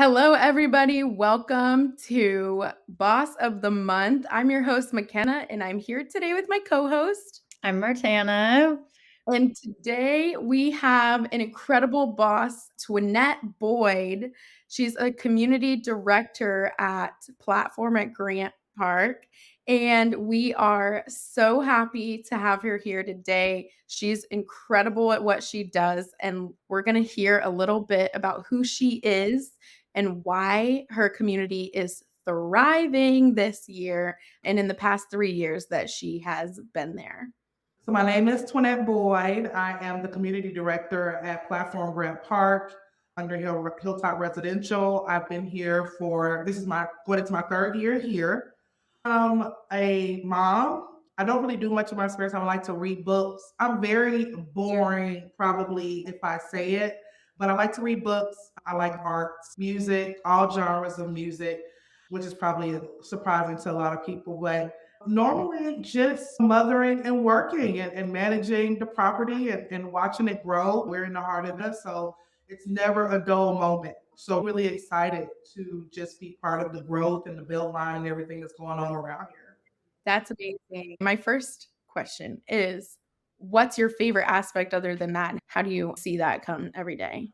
Hello, everybody. Welcome to Boss of the Month. I'm your host, McKenna, and I'm here today with my co host. I'm Martana. And today we have an incredible boss, Twynate Boyd. She's a community director at Platform at Grant Park. And we are so happy to have her here today. She's incredible at what she does. And we're going to hear a little bit about who she is and why her community is thriving this year and in the past 3 years that she has been there. So my name is Twynate Boyd. I am the community director at Platform Grant Park under Hilltop Residential. I've been here for it's my third year here. I'm a mom. I don't really do much of my spare time. I like to read books. I'm very boring, probably if I say it, but I like to read books. I like arts, music, all genres of music, which is probably surprising to a lot of people, but normally just mothering and working and managing the property and watching it grow. We're in the heart of it, so it's never a dull moment. So really excited to just be part of the growth and the build line and everything that's going on around here. That's amazing. My first question is, what's your favorite aspect other than that? How do you see that come every day?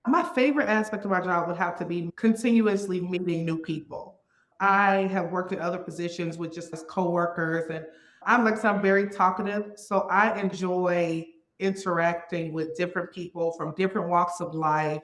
My favorite aspect of my job would have to be continuously meeting new people. I have worked in other positions with just as coworkers, and I'm very talkative, so I enjoy interacting with different people from different walks of life,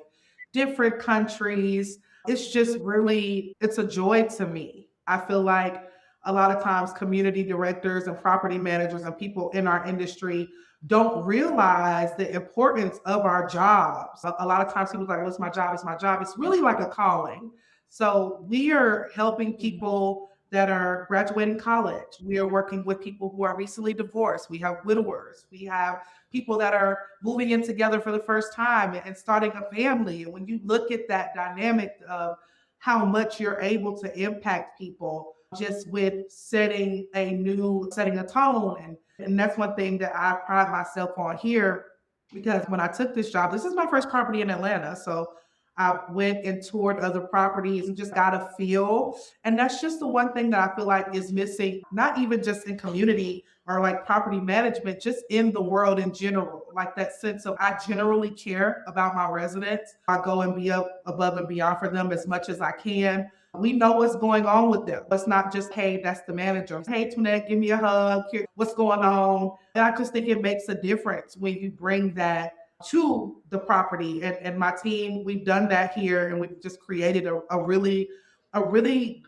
different countries. It's a joy to me. I feel like a lot of times community directors and property managers and people in our industry don't realize the importance of our jobs. A lot of times people are like, what's my job? It's my job. It's really like a calling. So we are helping people that are graduating college. We are working with people who are recently divorced. We have widowers. We have people that are moving in together for the first time and starting a family. And when you look at that dynamic of how much you're able to impact people just with setting a tone. And that's one thing that I pride myself on here because when I took this job, this is my first property in Atlanta. So I went and toured other properties and just got a feel. And that's just the one thing that I feel like is missing, not even just in community or like property management, just in the world in general. Like that sense of I generally care about my residents. I go and be up above and beyond for them as much as I can. We know what's going on with them. It's not just, hey, that's the manager. Hey, Twynate, give me a hug. Here, what's going on? And I just think it makes a difference when you bring that to the property. And my team, we've done that here and we've just created a really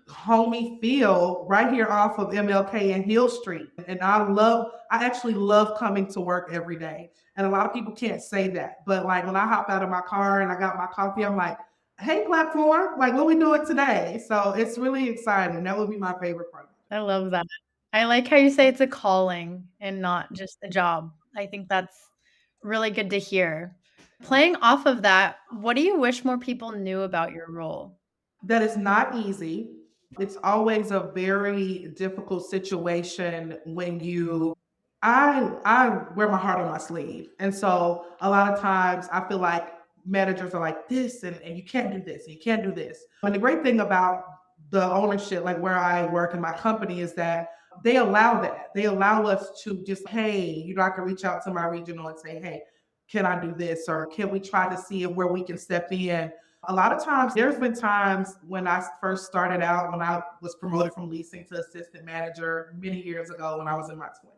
homey feel right here off of MLK and Hill Street. And I actually love coming to work every day. And a lot of people can't say that. But like when I hop out of my car and I got my coffee, I'm like, hey, platform, like what we doing today? So it's really exciting. That would be my favorite part. I love that. I like how you say it's a calling and not just a job. I think that's really good to hear. Playing off of that, what do you wish more people knew about your role? That is not easy. It's always a very difficult situation when I wear my heart on my sleeve. And so a lot of times I feel like managers are like this and you can't do this and you can't do this. And the great thing about the ownership, like where I work in my company, is that they allow that. They allow us to just, hey, I can reach out to my regional and say, hey, can I do this? Or can we try to see where we can step in? A lot of times, there's been times when I first started out, when I was promoted from leasing to assistant manager many years ago when I was in my 20s.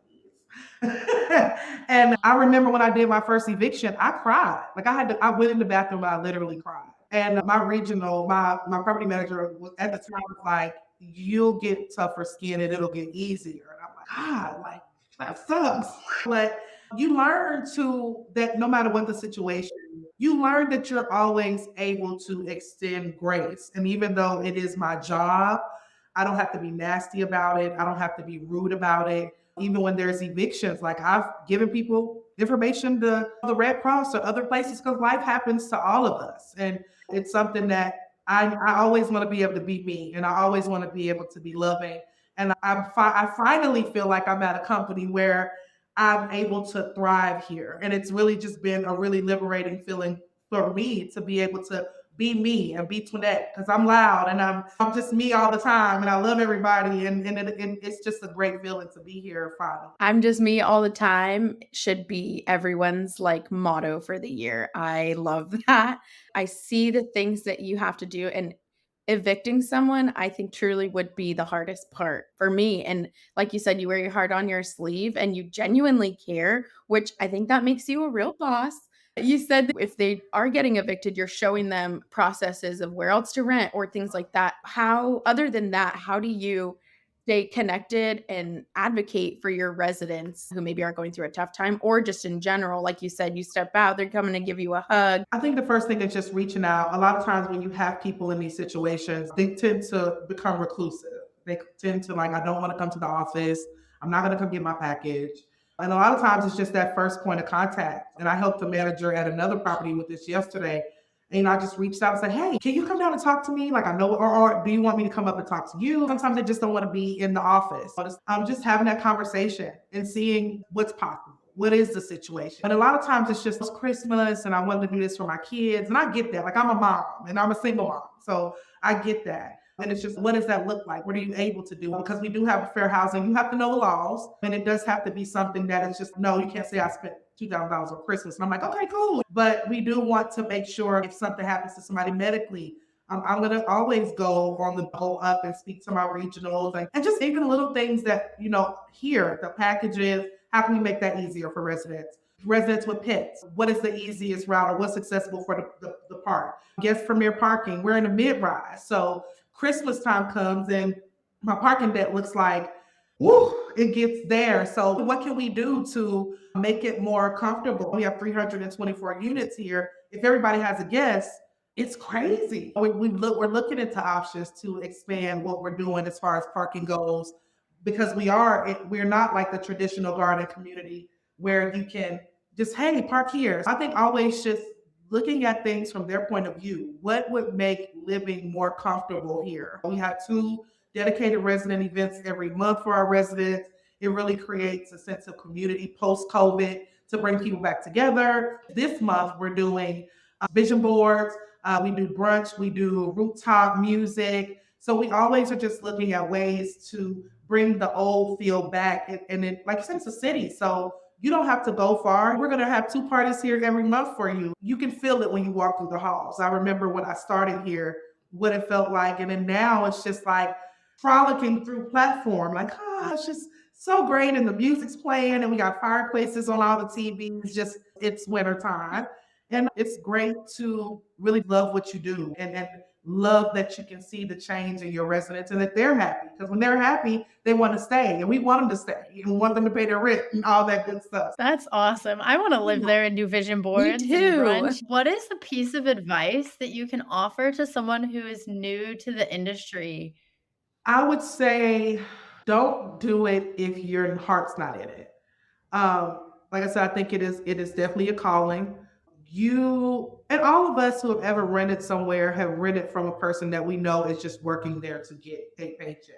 And I remember when I did my first eviction, I cried. Like I went in the bathroom, I literally cried. And my property manager was at the time was like, you'll get tougher skin and it'll get easier. And I'm like, God, like that sucks. But you learn that no matter what the situation, you learn that you're always able to extend grace. And even though it is my job, I don't have to be nasty about it. I don't have to be rude about it. Even when there's evictions, like I've given people information to the Red Cross or other places because life happens to all of us. And it's something that I always want to be able to be me and I always want to be able to be loving. And I finally feel like I'm at a company where I'm able to thrive here. And it's really just been a really liberating feeling for me to be able to be me and be Twynate because I'm loud and I'm just me all the time and I love everybody and it's just a great feeling to be here finally. I'm just me all the time should be everyone's like motto for the year. I love that. I see the things that you have to do and evicting someone, I think truly would be the hardest part for me. And like you said, you wear your heart on your sleeve and you genuinely care, which I think that makes you a real boss. You said that if they are getting evicted, you're showing them processes of where else to rent or things like that. How, other than that, how do you stay connected and advocate for your residents who maybe are going through a tough time or just in general? Like you said, you step out, they're coming to give you a hug. I think the first thing is just reaching out. A lot of times when you have people in these situations, they tend to become reclusive. They tend to like, I don't want to come to the office. I'm not going to come get my package. And a lot of times it's just that first point of contact. And I helped a manager at another property with this yesterday. And I just reached out and said, hey, can you come down and talk to me? Like I know, or do you want me to come up and talk to you? Sometimes they just don't want to be in the office. So I'm just having that conversation and seeing what's possible. What is the situation? And a lot of times it's just Christmas and I wanted to do this for my kids. And I get that. Like I'm a mom and I'm a single mom. So I get that. And it's just, what does that look like? What are you able to do? Because we do have fair housing. You have to know the laws. And it does have to be something that is just, no, you can't say I spent $2,000 on Christmas. And I'm like, okay, cool. But we do want to make sure if something happens to somebody medically, I'm going to always go on the go up and speak to my regionals and just even little things that, here, the packages, how can we make that easier for residents? Residents with pets, what is the easiest route or what's accessible for the park? Guest premier parking, we're in a mid-rise. So Christmas time comes and my parking deck looks like, woo, it gets there. So what can we do to make it more comfortable? We have 324 units here. If everybody has a guest, it's crazy. We're looking into options to expand what we're doing as far as parking goes because we're not like the traditional garden community where you can just, hey, park here. I think always just looking at things from their point of view. What would make living more comfortable here? We have 2 dedicated resident events every month for our residents. It really creates a sense of community post-COVID to bring people back together. This month, we're doing vision boards. We do brunch. We do rooftop music. So we always are just looking at ways to bring the old feel back. And it, like I said, it's a city. So you don't have to go far. We're going to have 2 parties here every month for you. You can feel it when you walk through the halls. I remember when I started here, what it felt like. And then now it's just like frolicking through platform. Like, it's just so great. And the music's playing and we got fireplaces on all the TVs. Just, it's winter time. And it's great to really love what you do and love that you can see the change in your residents and that they're happy. Because when they're happy, they want to stay and we want them to stay. And we want them to pay their rent and all that good stuff. That's awesome. I want to live there and do vision boards and too. brunch. What is a piece of advice that you can offer to someone who is new to the industry? I would say don't do it if your heart's not in it. Like I said, I think it is definitely a calling. You and all of us who have ever rented somewhere have rented from a person that we know is just working there to get a paycheck.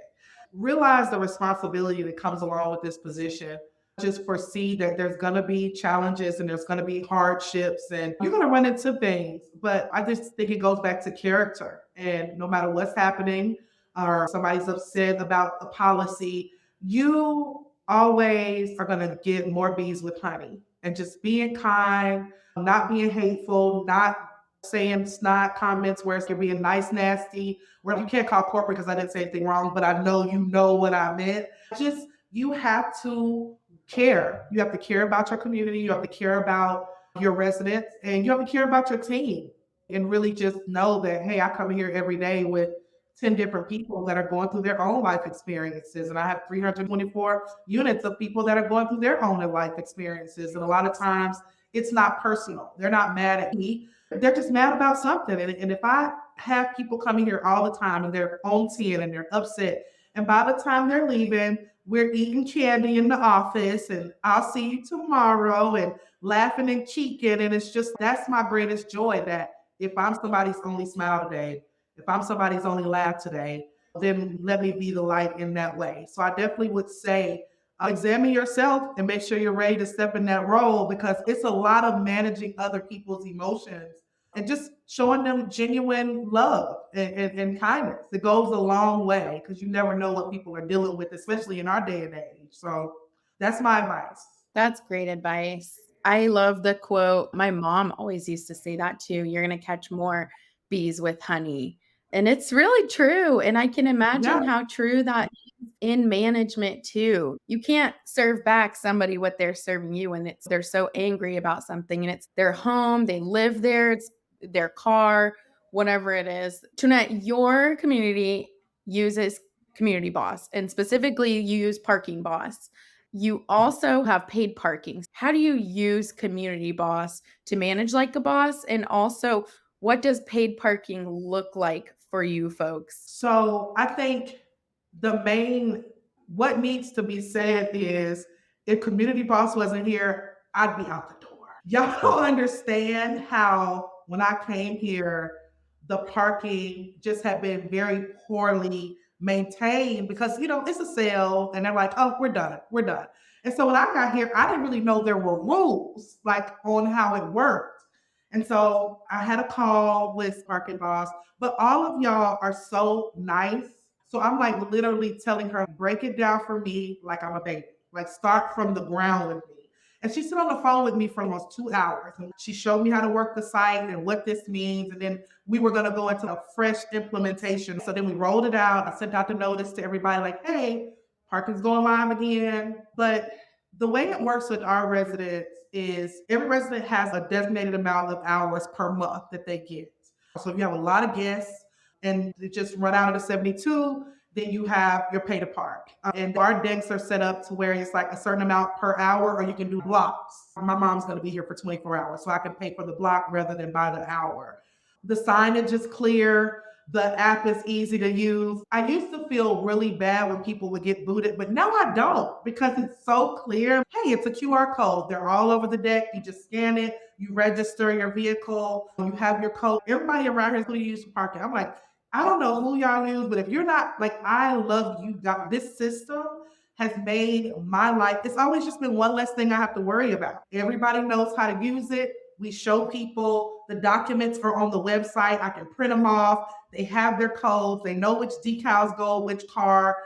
Realize the responsibility that comes along with this position. Just foresee that there's going to be challenges and there's going to be hardships and you're going to run into things. But I just think it goes back to character. And no matter what's happening or somebody's upset about a policy, you always are going to get more bees with honey and just being kind, not being hateful, not saying snot comments where it's going to be a nice, nasty, where you can't call corporate because I didn't say anything wrong, but I know you know what I meant. Just, you have to care. You have to care about your community. You have to care about your residents and you have to care about your team and really just know that, hey, I come here every day with 10 different people that are going through their own life experiences. And I have 324 units of people that are going through their own life experiences. And a lot of times it's not personal. They're not mad at me. They're just mad about something. And if I have people coming here all the time and they're on 10 and they're upset, and by the time they're leaving, we're eating candy in the office and I'll see you tomorrow and laughing and cheeking. And it's just, that's my greatest joy that if I'm somebody's only smile today, if I'm somebody's only laugh today, then let me be the light in that way. So I definitely would say, examine yourself and make sure you're ready to step in that role because it's a lot of managing other people's emotions and just showing them genuine love and kindness. It goes a long way because you never know what people are dealing with, especially in our day and age. So that's my advice. That's great advice. I love the quote. My mom always used to say that too. You're going to catch more bees with honey. And it's really true. And I can Yeah. imagine how true that is in management too. You can't serve back somebody what they're serving you when they're so angry about something and it's their home, they live there, it's their car, whatever it is. Tunette, your community uses Community Boss, and specifically you use Parking Boss. You also have paid parking. How do you use Community Boss to manage like a boss? And also, what does paid parking look like for you folks? So I think the main what needs to be said is if Community Boss wasn't here, I'd be out the door. Y'all don't understand how when I came here, the parking just had been very poorly maintained because it's a sale and they're like, oh, we're done. And so when I got here, I didn't really know there were rules like on how it worked. And so I had a call with Parking Boss, but all of y'all are so nice. So I'm like literally telling her, break it down for me like I'm a baby, like start from the ground with me. And she sat on the phone with me for almost 2 hours. And she showed me how to work the site and what this means. And then we were going to go into a fresh implementation. So then we rolled it out. I sent out the notice to everybody like, hey, parking's going live again. But the way it works with our residents is every resident has a designated amount of hours per month that they get. So if you have a lot of guests and they just run out of the 72, then you have your pay to park. And our decks are set up to where it's like a certain amount per hour, or you can do blocks. My mom's going to be here for 24 hours, so I can pay for the block rather than by the hour. The signage is clear. The app is easy to use. I used to feel really bad when people would get booted, but now I don't because it's so clear. Hey, it's a QR code. They're all over the deck. You just scan it, you register your vehicle, you have your code. Everybody around here is going to use parking. I'm like, I don't know who y'all use, but if you're not, like, I love you. This system has made my life. It's always just been one less thing I have to worry about. Everybody knows how to use it. We show people the documents are on the website. I can print them off. They have their codes. They know which decals go, which car.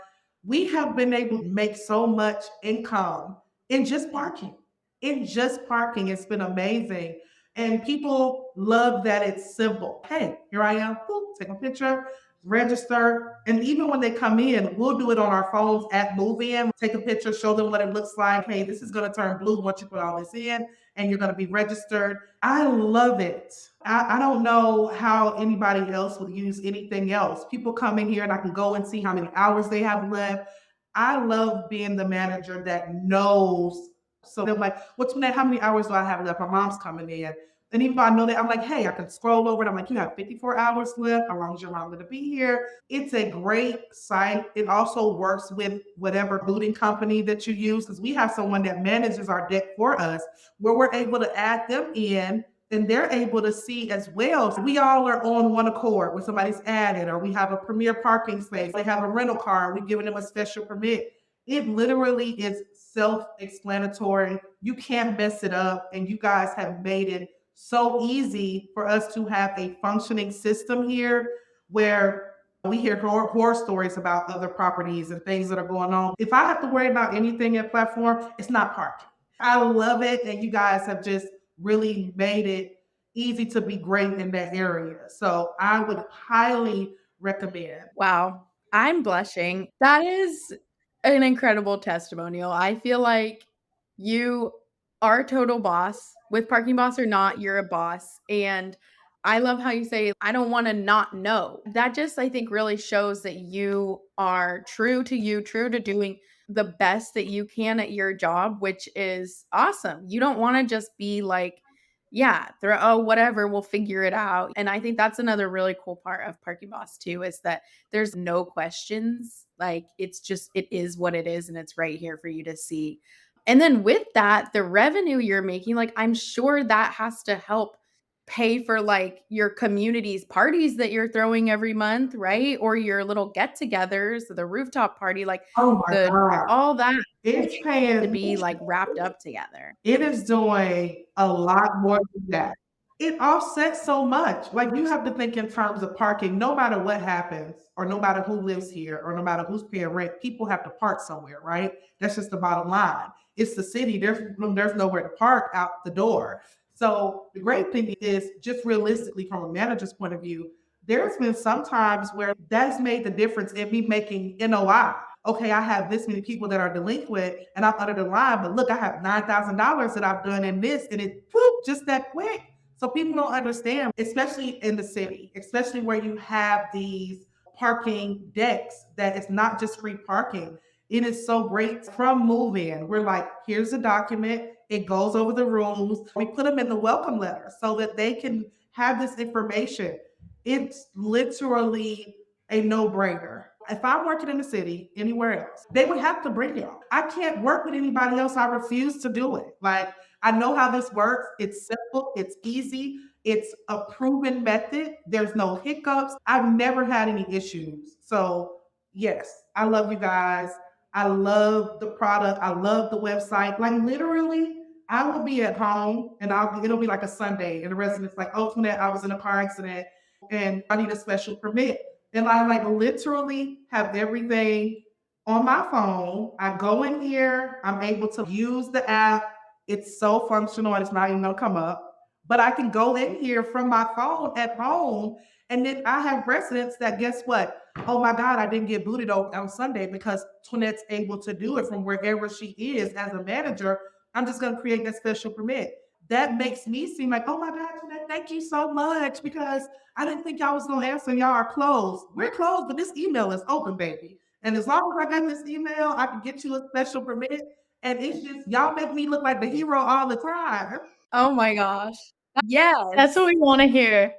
We have been able to make so much income in just parking. In just parking, it's been amazing. And people love that it's simple. Hey, here I am. Boop, take a picture, register. And even when they come in, we'll do it on our phones at move in. Take a picture, show them what it looks like. Hey, this is going to turn blue once you put all this in, and you're going to be registered. I love it. I don't know how anybody else would use anything else. People come in here and I can go and see how many hours they have left. I love being the manager that knows. So they're like, what's that? How many hours do I have left? My mom's coming in. And even though I know that, I'm like, hey, I can scroll over it. I'm like, you have 54 hours left. How long is your mom going to be here? It's a great site. It also works with whatever booting company that you use because we have someone that manages our deck for us where we're able to add them in and they're able to see as well. So we all are on one accord when somebody's added, or we have a premier parking space. They have a rental car. We're giving them a special permit. It literally is self-explanatory. You can't mess it up. And you guys have made it so easy for us to have a functioning system here where we hear horror stories about other properties and things that are going on. If I have to worry about anything at platform, it's not parking. I love it. And you guys have just really made it easy to be great in that area. So I would highly recommend. Wow, I'm blushing. That is an incredible testimonial. I feel like you are a total boss. With Parking Boss or not, you're a boss. And I love how you say, I don't want to not know. That just, I think, really shows that you are true to you, true to doing the best that you can at your job, which is awesome. You don't want to just be like, yeah, oh, whatever, we'll figure it out. And I think that's another really cool part of Parking Boss too, is that there's no questions. Like it's just, it is what it is. And it's right here for you to see. And then with that, the revenue you're making, like I'm sure that has to help pay for like your community's parties that you're throwing every month, right? Or your little get-togethers, the rooftop party, like Oh my God. all that It's to paying, be like wrapped up together. it is doing a lot more than that. It offsets so much. Like you have to think in terms of parking, no matter what happens, or no matter who lives here, or no matter who's paying rent, people have to park somewhere, right? That's just the bottom line. It's the city, there's nowhere to park out the door. So the great thing is just realistically from a manager's point of view, there's been some times where that's made the difference in me making NOI. Okay, I have this many people that are delinquent and I'm under the line, but look, I have $9,000 that I've done in this, and it whoop, just that quick. So people don't understand, especially in the city, especially where you have these parking decks that it's not just free parking. It is so great from move in. We're like, here's a document. It goes over the rules. We put them in the welcome letter so that they can have this information. It's literally a no brainer. If I'm working in the city, anywhere else, they would have to bring y'all. I can't work with anybody else. I refuse to do it. Like, I know how this works. It's simple, it's easy, it's a proven method. There's no hiccups. I've never had any issues. So, yes, I love you guys. I love the product. I love the website. Like, literally, I will be at home and it'll be like a Sunday, and the resident's like, oh, Twynate, I was in a car accident and I need a special permit. And I like literally have everything on my phone. I go in here, I'm able to use the app. It's so functional and it's not even gonna come up. But I can go in here from my phone at home. And then I have residents that, guess what? Oh my God, I didn't get booted on Sunday because Twynate's able to do it from wherever she is as a manager. I'm just gonna create that special permit. That makes me seem like, oh my God, Twynate, thank you so much, because I didn't think y'all was gonna answer and y'all are closed. We're closed, but this email is open, baby. And as long as I got this email, I can get you a special permit. And it's just, y'all make me look like the hero all the time. Oh my gosh. That's Yes. what we wanna hear.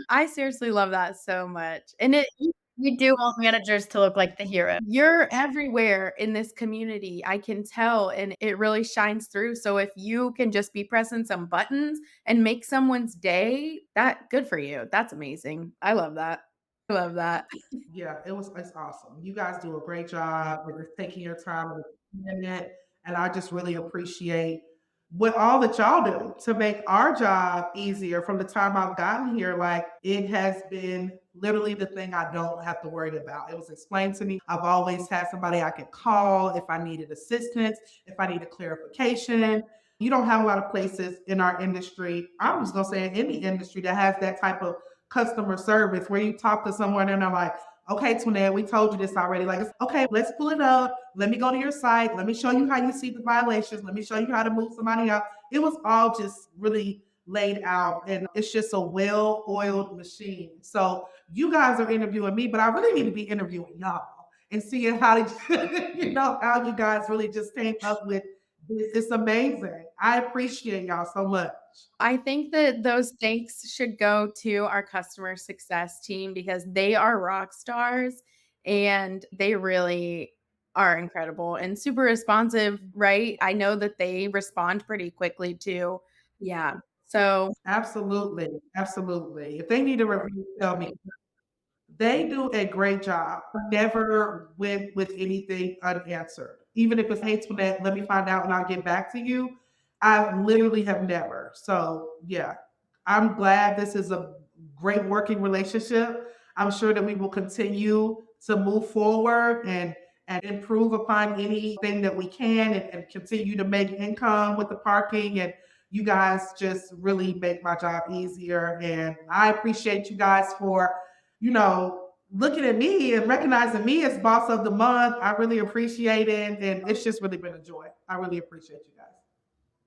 I seriously love that so much. And We do want managers to look like the hero. you're everywhere in this community, I can tell, and it really shines through. So if you can just be pressing some buttons and make someone's day, that good for you. That's amazing. I love that. I love that. Yeah, it's awesome. You guys do a great job with taking your time and explaining it. And I just really appreciate what all that y'all do to make our job easier from the time I've gotten here. Like, it has been literally the thing I don't have to worry about. It was explained to me. I've always had somebody I could call if I needed assistance, if I needed clarification. You don't have a lot of places in our industry. I'm just gonna say in any industry that has that type of customer service where you talk to someone and they're like, okay, Twynate, we told you this already. Like, okay, let's pull it up. Let me go to your site. Let me show you how you see the violations. Let me show you how to move somebody out. It was all just really laid out, and it's just a well-oiled machine. So you guys are interviewing me, but I really need to be interviewing y'all and seeing how to, how you guys really just came up with this. It's amazing. I appreciate y'all so much. I think that those thanks should go to our customer success team because they are rock stars and they really are incredible and super responsive, right? I know that they respond pretty quickly too. Yeah. So Absolutely. Absolutely. If they need a review, tell me. They do a great job. Never went with anything unanswered. Even if it's hateful that let me find out and I'll get back to you. I literally have never. So yeah, I'm glad this is a great working relationship. I'm sure that we will continue to move forward and improve upon anything that we can, and continue to make income with the parking. And you guys just really make my job easier. And I appreciate you guys for looking at me and recognizing me as boss of the month. I really appreciate it. And it's just really been a joy. I really appreciate you guys.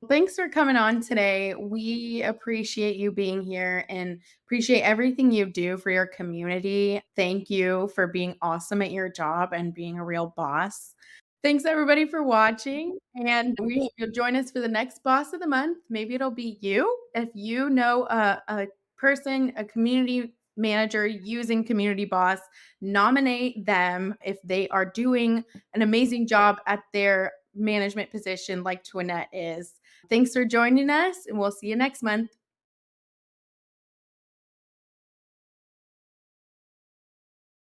thanks for coming on today. We appreciate you being here and appreciate everything you do for your community. Thank you for being awesome at your job and being a real boss. Thanks everybody for watching, and you'll join us for the next boss of the month. Maybe it'll be you. If you know a person, a community manager using Community Boss, nominate them if they are doing an amazing job at their management position like Twynate is. Thanks for joining us, and we'll see you next month.